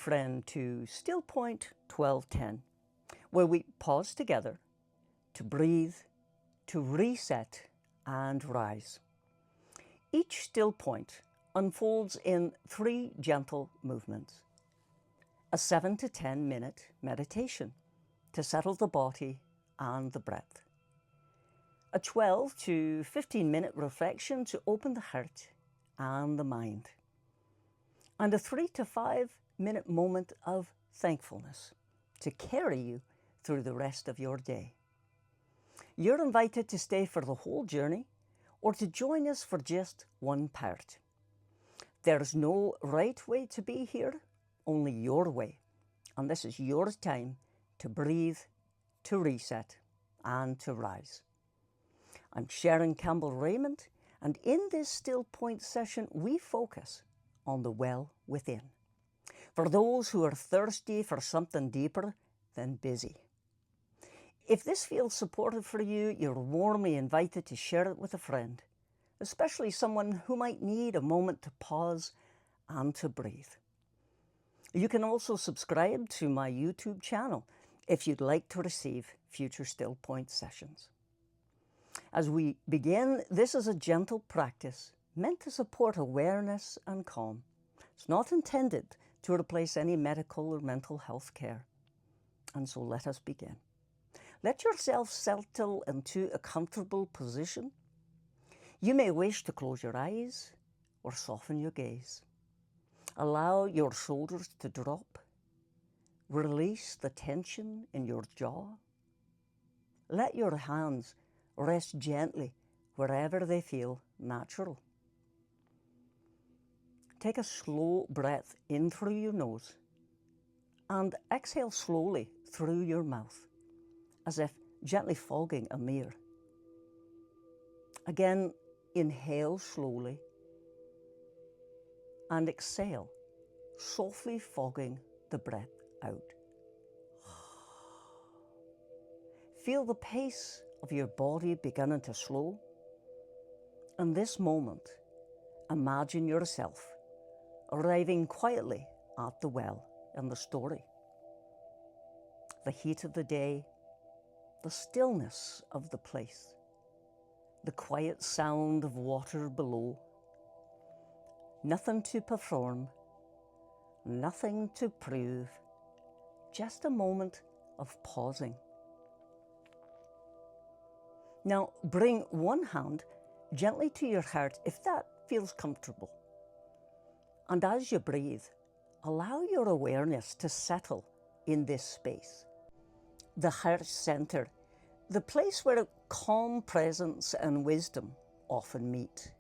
friend to Still Point 1210, where we pause together to breathe, to reset and rise. Each still point unfolds in 3 gentle movements. A 7 to 10 minute meditation to settle the body and the breath. A 12 to 15 minute reflection to open the heart and the mind. And a 3 to 5 minute moment of thankfulness to carry you through the rest of your day. You're invited to stay for the whole journey or to join us for just one part. There's no right way to be here, only your way. And this is your time to breathe, to reset, and to rise. I'm Sharon Campbell Rayment, and in this Still Point session, we focus on the well within. For those who are thirsty for something deeper than busy. If this feels supportive for you, you're warmly invited to share it with a friend, especially someone who might need a moment to pause and to breathe. You can also subscribe to my YouTube channel if you'd like to receive future Still Point sessions. As we begin, this is a gentle practice meant to support awareness and calm. It's not intended to replace any medical or mental health care. And so let us begin. Let yourself settle into a comfortable position. You may wish to close your eyes or soften your gaze. Allow your shoulders to drop. Release the tension in your jaw. Let your hands rest gently wherever they feel natural. Take a slow breath in through your nose and exhale slowly through your mouth, as if gently fogging a mirror. Again, inhale slowly and exhale, softly fogging the breath out. Feel the pace of your body beginning to slow. In this moment, imagine yourself arriving quietly at the well in the story. The heat of the day, the stillness of the place, the quiet sound of water below. Nothing to perform, nothing to prove, just a moment of pausing. Now bring one hand gently to your heart if that feels comfortable. And as you breathe, allow your awareness to settle in this space. The heart center, the place where calm presence and wisdom often meet.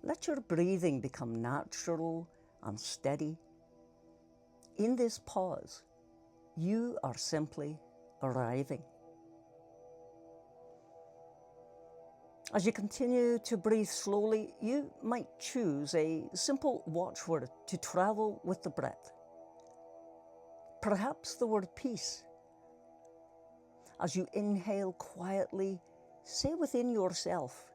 Let your breathing become natural and steady. In this pause, you are simply arriving. As you continue to breathe slowly, you might choose a simple watchword to travel with the breath. Perhaps the word peace. As you inhale quietly, say within yourself,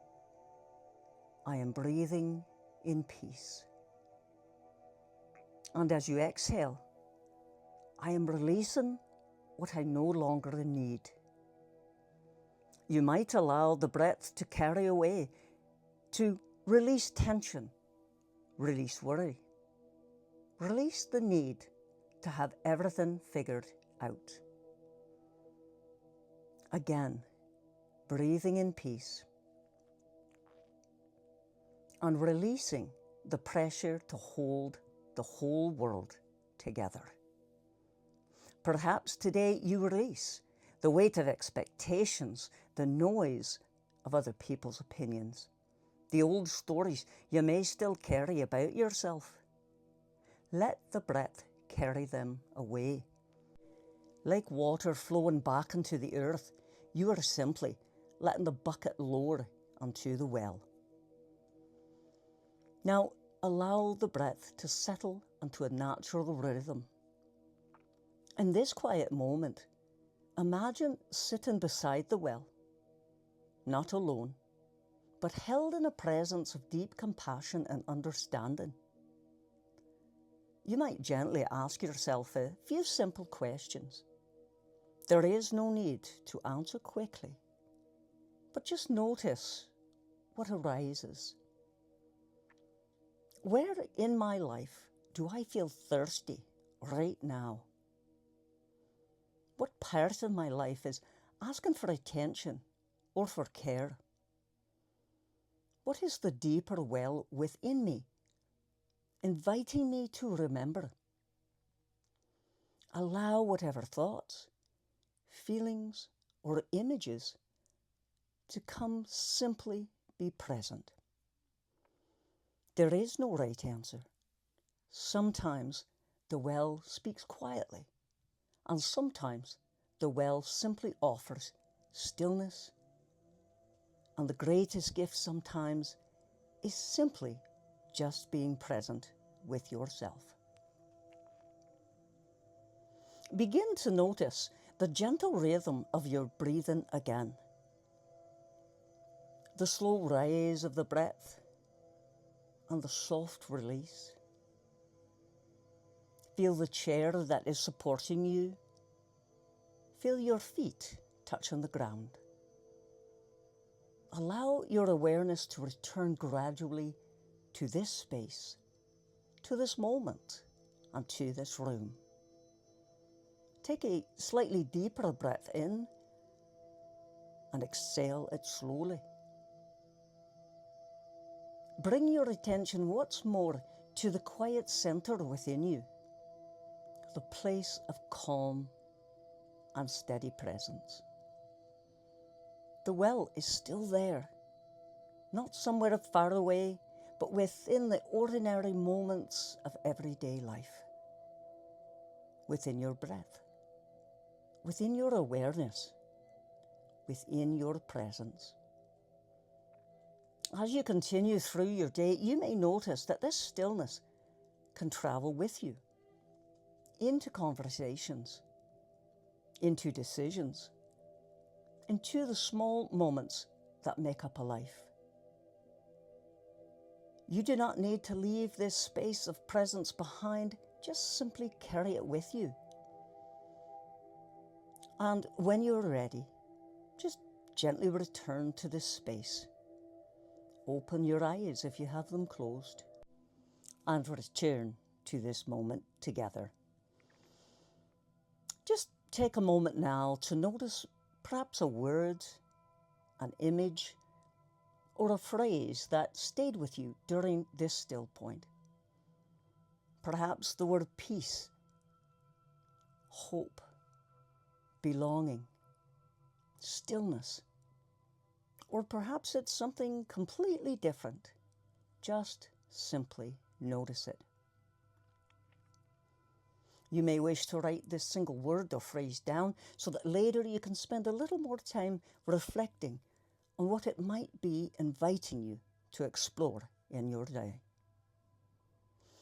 I am breathing in peace. And as you exhale, I am releasing what I no longer need. You might allow the breath to carry away, to release tension, release worry, release the need to have everything figured out. Again, breathing in peace and releasing the pressure to hold the whole world together. Perhaps today you release the weight of expectations, the noise of other people's opinions, the old stories you may still carry about yourself. Let the breath carry them away. Like water flowing back into the earth, you are simply letting the bucket lower onto the well. Now allow the breath to settle into a natural rhythm. In this quiet moment, imagine sitting beside the well, not alone, but held in a presence of deep compassion and understanding. you might gently ask yourself a few simple questions. There is no need to answer quickly, but just notice what arises. Where in my life do I feel thirsty right now? What part of my life is asking for attention or for care? What is the deeper well within me, inviting me to remember? Allow whatever thoughts, feelings, or images to come, simply be present. There is no right answer. Sometimes the well speaks quietly, and sometimes the well simply offers stillness. And the greatest gift sometimes is simply just being present with yourself. Begin to notice the gentle rhythm of your breathing again. The slow rise of the breath and the soft release. Feel the chair that is supporting you. Feel your feet touch on the ground. Allow your awareness to return gradually to this space, to this moment, and to this room. Take a slightly deeper breath in and exhale it slowly. Bring your attention once more to the quiet center within you, the place of calm and steady presence. The well is still there, not somewhere far away, but within the ordinary moments of everyday life. Within your breath, within your awareness, within your presence. As you continue through your day, you may notice that this stillness can travel with you into conversations, into decisions, into the small moments that make up a life. You do not need to leave this space of presence behind, just simply carry it with you. And when you're ready, just gently return to this space. Open your eyes if you have them closed, and return to this moment together. Just take a moment now to notice perhaps a word, an image, or a phrase that stayed with you during this still point. Perhaps the word peace, hope, belonging, stillness, or perhaps it's something completely different. Just simply notice it. You may wish to write this single word or phrase down so that later you can spend a little more time reflecting on what it might be inviting you to explore in your day.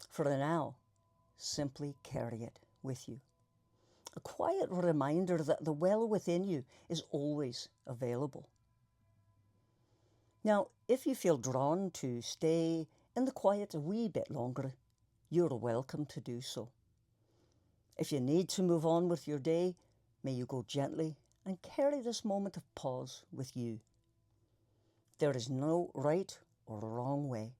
For now, simply carry it with you. A quiet reminder that the well within you is always available. Now, if you feel drawn to stay in the quiet a wee bit longer, you're welcome to do so. If you need to move on with your day, may you go gently and carry this moment of pause with you. There is no right or wrong way.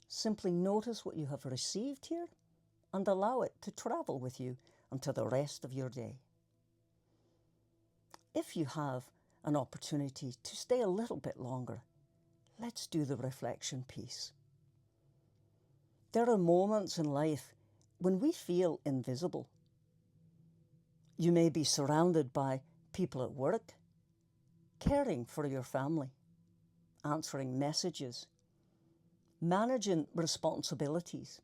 Simply notice what you have received here and allow it to travel with you until the rest of your day. If you have an opportunity to stay a little bit longer, let's do the reflection piece. There are moments in life when we feel invisible. You may be surrounded by people at work, caring for your family, answering messages, managing responsibilities.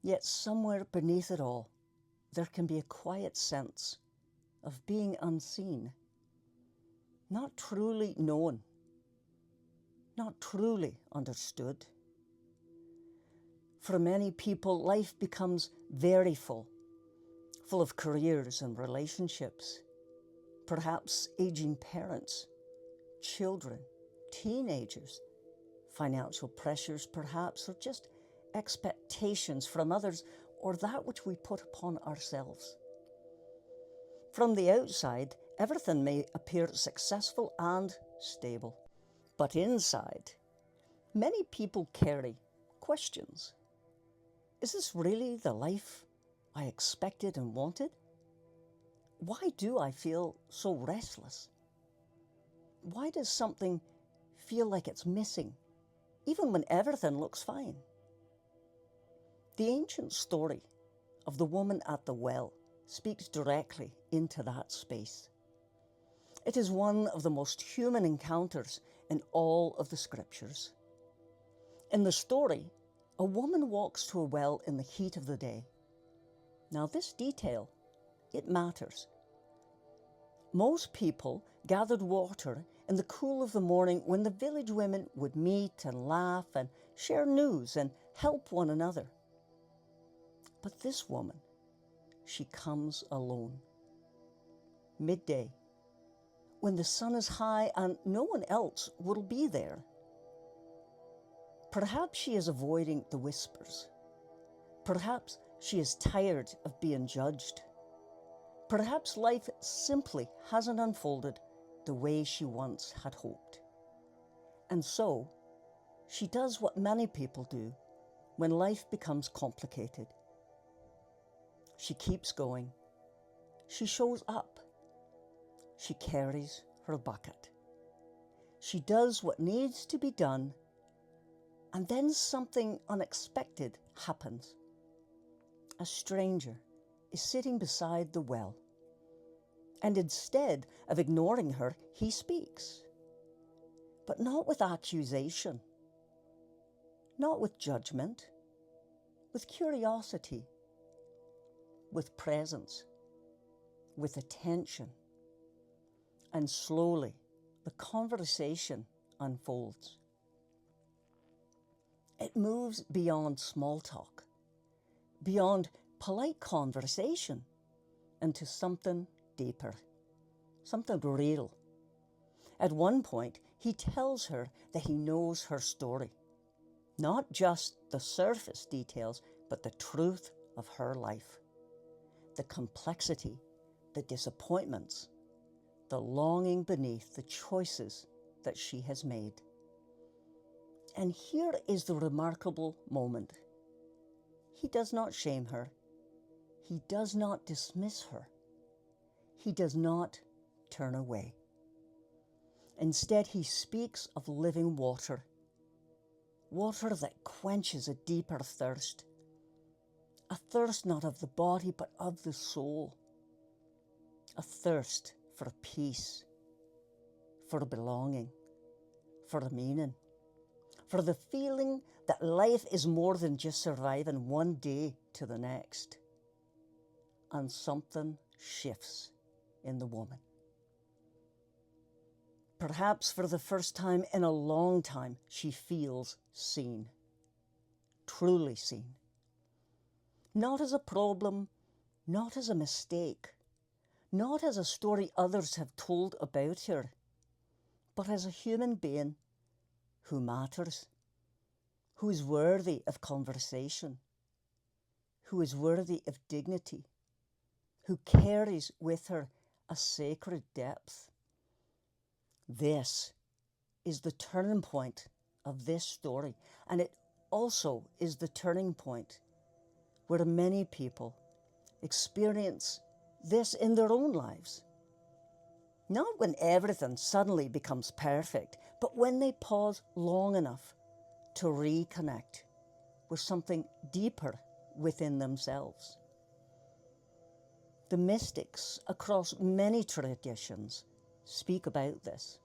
Yet somewhere beneath it all, there can be a quiet sense of being unseen, not truly known, not truly understood. For many people, life becomes very full of careers and relationships, perhaps aging parents, children, teenagers, financial pressures perhaps, or just expectations from others or that which we put upon ourselves. From the outside, everything may appear successful and stable, but inside, many people carry questions. Is this really the life I expected and wanted? Why do I feel so restless? Why does something feel like it's missing, even when everything looks fine? The ancient story of the woman at the well speaks directly into that space. It is one of the most human encounters in all of the scriptures. In the story, a woman walks to a well in the heat of the day. Now this detail, it matters. Most people gathered water in the cool of the morning when the village women would meet and laugh and share news and help one another. But this woman, she comes alone. Midday, when the sun is high and no one else will be there. Perhaps she is avoiding the whispers. Perhaps she is tired of being judged. Perhaps life simply hasn't unfolded the way she once had hoped. And so, she does what many people do when life becomes complicated. She keeps going. She shows up. She carries her bucket. She does what needs to be done, and then something unexpected happens. A stranger is sitting beside the well, and instead of ignoring her, he speaks. But not with accusation, not with judgment, with curiosity, with presence, with attention. And slowly, the conversation unfolds. It moves beyond small talk, beyond polite conversation, into something deeper, something real. At one point, he tells her that he knows her story, not just the surface details, but the truth of her life, the complexity, the disappointments, the longing beneath the choices that she has made. And here is the remarkable moment. He does not shame her. He does not dismiss her. He does not turn away. Instead, he speaks of living water, water that quenches a deeper thirst, a thirst not of the body, but of the soul, a thirst for peace, for belonging, for meaning, for the feeling that life is more than just surviving one day to the next. And something shifts in the woman. Perhaps for the first time in a long time, she feels seen, truly seen. Not as a problem, not as a mistake, not as a story others have told about her, but as a human being who matters, who is worthy of conversation, who is worthy of dignity, who carries with her a sacred depth. This is the turning point of this story, and it also is the turning point where many people experience this in their own lives. Not when everything suddenly becomes perfect, but when they pause long enough to reconnect with something deeper within themselves. The mystics across many traditions speak about this.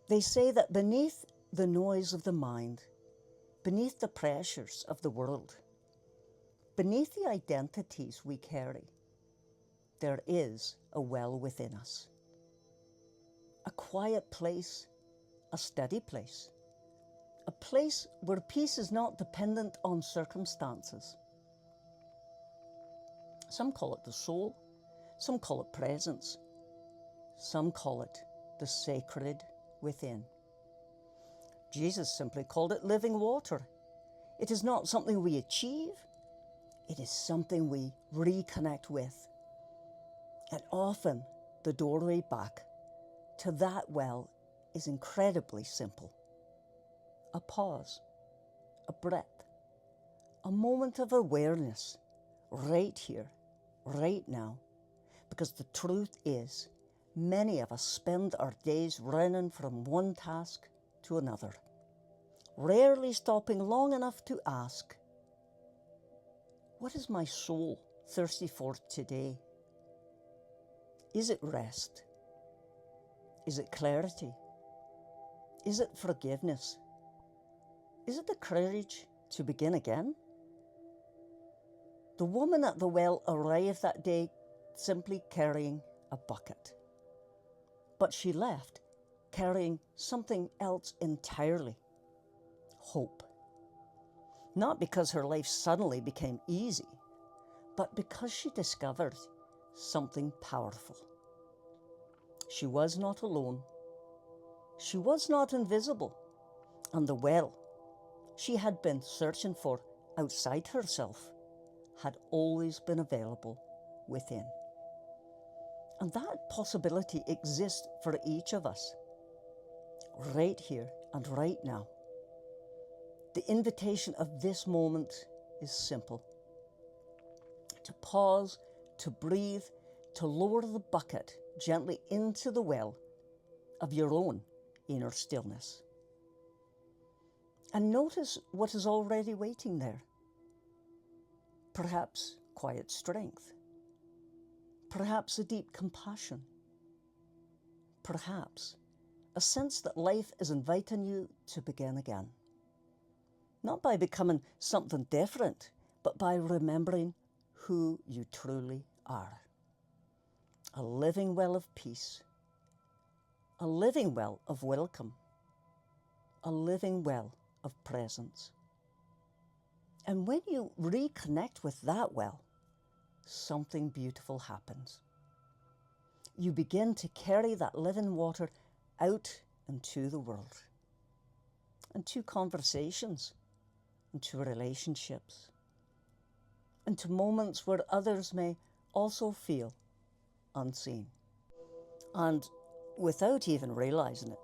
They say that beneath the noise of the mind, beneath the pressures of the world, beneath the identities we carry, there is a well within us. A quiet place, a steady place, a place where peace is not dependent on circumstances. Some call it the soul, some call it presence, some call it the sacred within. Jesus simply called it living water. It is not something we achieve, it is something we reconnect with. And often the doorway back to that well is incredibly simple. A pause, a breath, a moment of awareness right here, right now. Because the truth is, many of us spend our days running from one task to another, rarely stopping long enough to ask, what is my soul thirsty for today? Is it rest? Is it clarity? Is it forgiveness? Is it the courage to begin again? The woman at the well arrived that day simply carrying a bucket. But she left carrying something else entirely. Hope. Not because her life suddenly became easy, but because she discovered something powerful. She was not alone. She was not invisible. And the well she had been searching for outside herself had always been available within. And that possibility exists for each of us, right here and right now. The invitation of this moment is simple. To pause, to breathe, to lower the bucket gently into the well of your own inner stillness. And notice what is already waiting there. Perhaps quiet strength. Perhaps a deep compassion. Perhaps a sense that life is inviting you to begin again. Not by becoming something different, but by remembering who you truly are. A living well of peace. A living well of welcome. A living well of presence. And when you reconnect with that well, something beautiful happens. You begin to carry that living water out into the world, into conversations, into relationships, into moments where others may also feel unseen. And without even realizing it,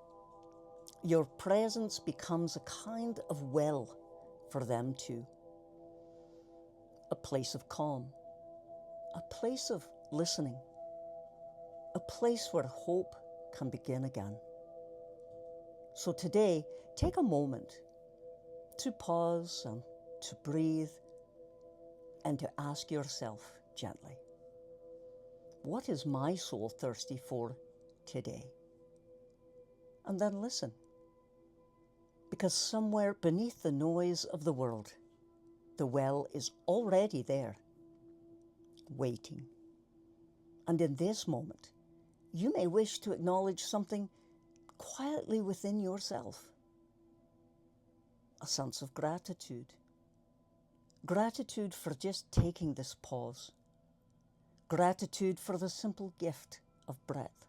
your presence becomes a kind of well for them too. A place of calm, a place of listening, a place where hope can begin again. So today, take a moment to pause and to breathe and to ask yourself gently, what is my soul thirsty for today? And then listen, because somewhere beneath the noise of the world, the well is already there, waiting. And in this moment, you may wish to acknowledge something quietly within yourself. A sense of gratitude. Gratitude for just taking this pause. Gratitude for the simple gift of breath.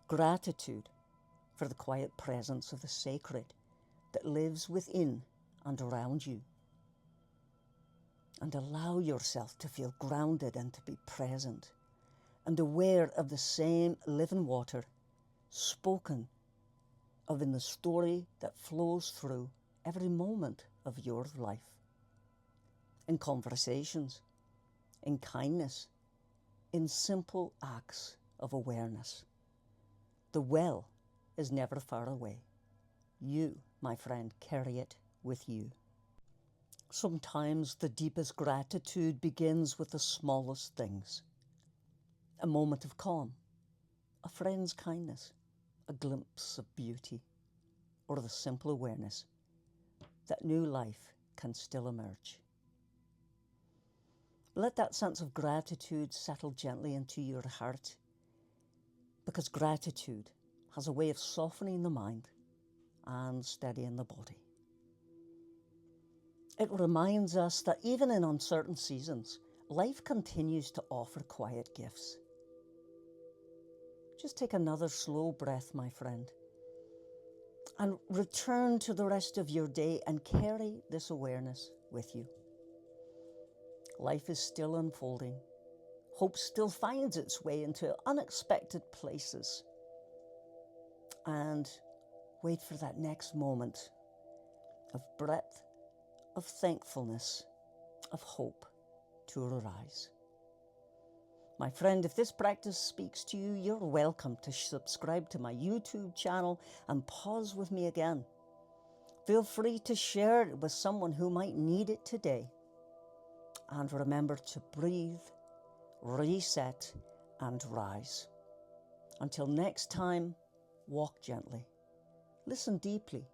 Gratitude for the quiet presence of the sacred that lives within and around you. And allow yourself to feel grounded and to be present and aware of the same living water spoken of in the story that flows through every moment of your life. In conversations, in kindness, in simple acts of awareness. The well is never far away. You, my friend, carry it with you. Sometimes the deepest gratitude begins with the smallest things. A moment of calm, a friend's kindness, a glimpse of beauty, or the simple awareness that new life can still emerge. Let that sense of gratitude settle gently into your heart, because gratitude has a way of softening the mind and steadying the body. It reminds us that even in uncertain seasons, life continues to offer quiet gifts. Just take another slow breath, my friend, And return to the rest of your day and carry this awareness with you. Life is still unfolding. Hope still finds its way into unexpected places. And wait for that next moment of breath, of thankfulness, of hope to arise. My friend, if this practice speaks to you, you're welcome to subscribe to my YouTube channel and pause with me again. Feel free to share it with someone who might need it today. And remember to breathe, reset, and rise. Until next time, walk gently, listen deeply,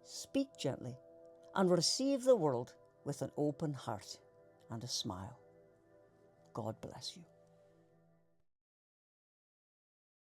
speak gently, and receive the world with an open heart and a smile. God bless you.